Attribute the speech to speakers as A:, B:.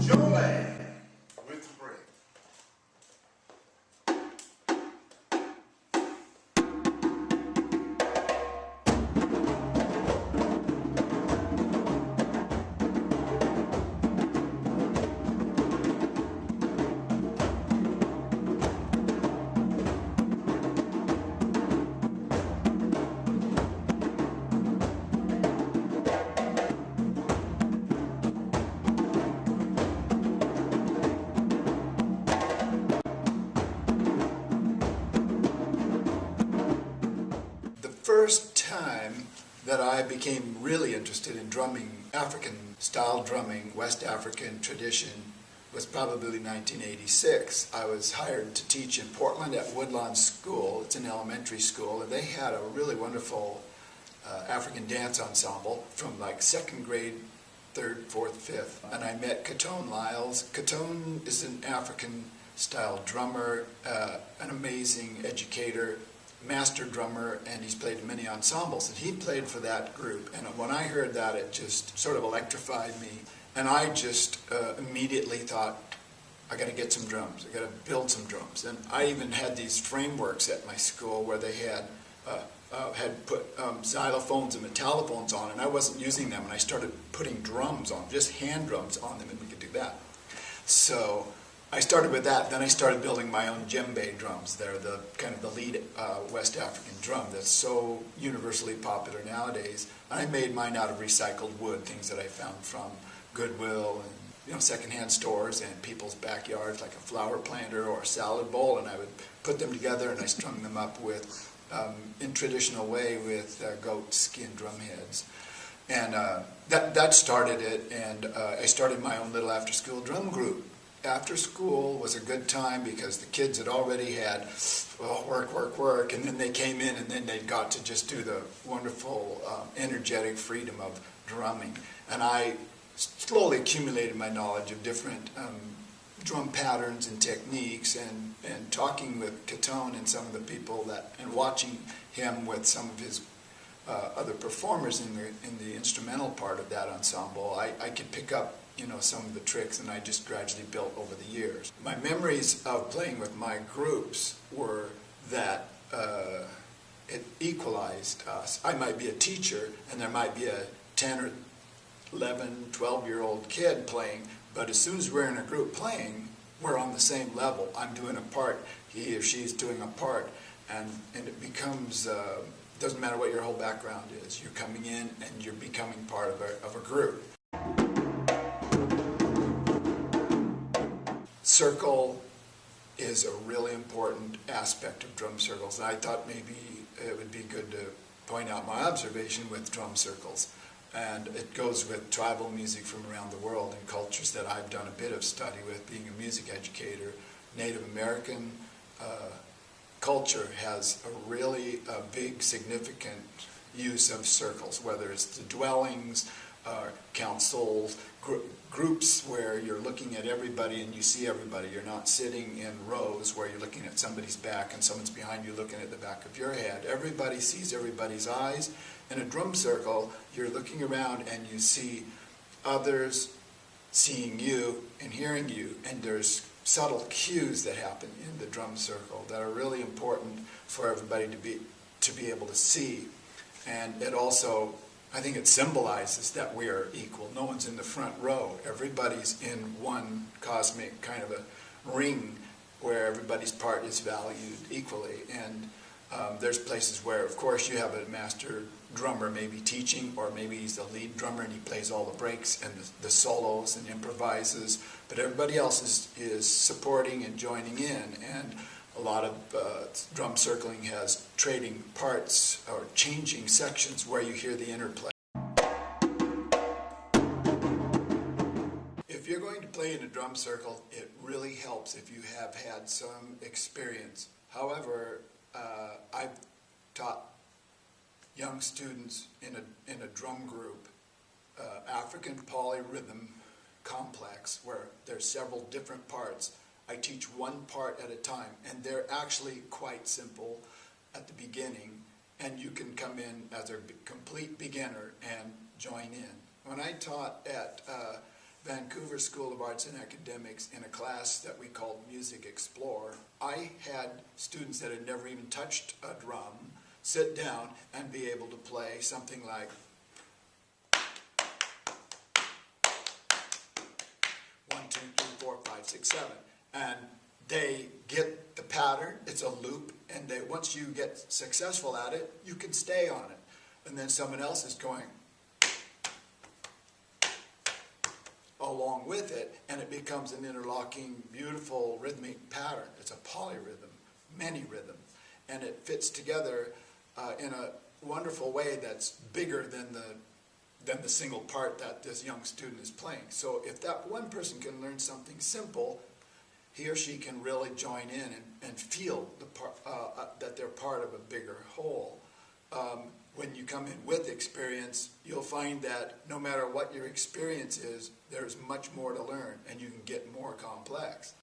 A: Joy with the break. First time that I became really interested in drumming, African-style drumming, West African tradition, was probably 1986. I was hired to teach in Portland at Woodlawn School. It's an elementary school, and they had a really wonderful African dance ensemble from like second grade, third, fourth, fifth. And I met Caton Lyles. Caton is an African-style drummer, an amazing educator, master drummer, and he's played in many ensembles, and he played for that group. And when I heard that, it just sort of electrified me, and I just immediately thought, I got to get some drums, I got to build some drums. And I even had these frameworks at my school where they had put xylophones and metallophones on, and I wasn't using them, and I started putting drums on, just hand drums on them, and we could do that. So I started with that, then I started building my own djembe drums. They're the kind of the lead West African drum that's so universally popular nowadays. And I made mine out of recycled wood, things that I found from Goodwill and secondhand stores and people's backyards, like a flower planter or a salad bowl, and I would put them together and I strung them up with, in traditional way, with goat skin drum heads. And that started it, and I started my own little after-school drum group. After school was a good time because the kids had already had work, and then they came in and then they got to just do the wonderful, energetic freedom of drumming. And I slowly accumulated my knowledge of different drum patterns and techniques, and talking with Caton and some of the people and watching him with some of his other performers in the instrumental part of that ensemble, I could pick up some of the tricks, and I just gradually built over the years. My memories of playing with my groups were that it equalized us. I might be a teacher, and there might be a 10 or 11, 12-year-old kid playing, but as soon as we're in a group playing, we're on the same level. I'm doing a part, he or she's doing a part, and it becomes, doesn't matter what your whole background is, you're coming in and you're becoming part of a group. Circle is a really important aspect of drum circles, and I thought maybe it would be good to point out my observation with drum circles. And it goes with tribal music from around the world and cultures that I've done a bit of study with, being a music educator. Native American culture has a really big, significant use of circles, whether it's the dwellings, councils, groups where you're looking at everybody and you see everybody. You're not sitting in rows where you're looking at somebody's back and someone's behind you looking at the back of your head. Everybody sees everybody's eyes. In a drum circle, you're looking around and you see others seeing you and hearing you, and there's subtle cues that happen in the drum circle that are really important for everybody to be able to see. And it also, I think it symbolizes that we are equal. No one's in the front row. Everybody's in one cosmic kind of a ring where everybody's part is valued equally. And there's places where, of course, you have a master drummer maybe teaching, or maybe he's the lead drummer and he plays all the breaks and the solos and improvises, but everybody else is supporting and joining in. And a lot of drum circling has trading parts or changing sections where you hear the interplay. If you're going to play in a drum circle, it really helps if you have had some experience. However, I've taught young students in a drum group, African polyrhythm complex, where there's several different parts. I teach one part at a time, and they're actually quite simple at the beginning, and you can come in as a complete beginner and join in. When I taught at Vancouver School of Arts and Academics in a class that we called Music Explore. I had students that had never even touched a drum sit down and be able to play something like 1, 2, 3, 4, 5, 6, 7. And they get the pattern, it's a loop, and once you get successful at it, you can stay on it. And then someone else is going along with it, and it becomes an interlocking, beautiful rhythmic pattern. It's a polyrhythm, many rhythm, and it fits together in a wonderful way that's bigger than the single part that this young student is playing. So if that one person can learn something simple, he or she can really join in and feel that they're part of a bigger whole. When you come in with experience, you'll find that no matter what your experience is, there's much more to learn and you can get more complex.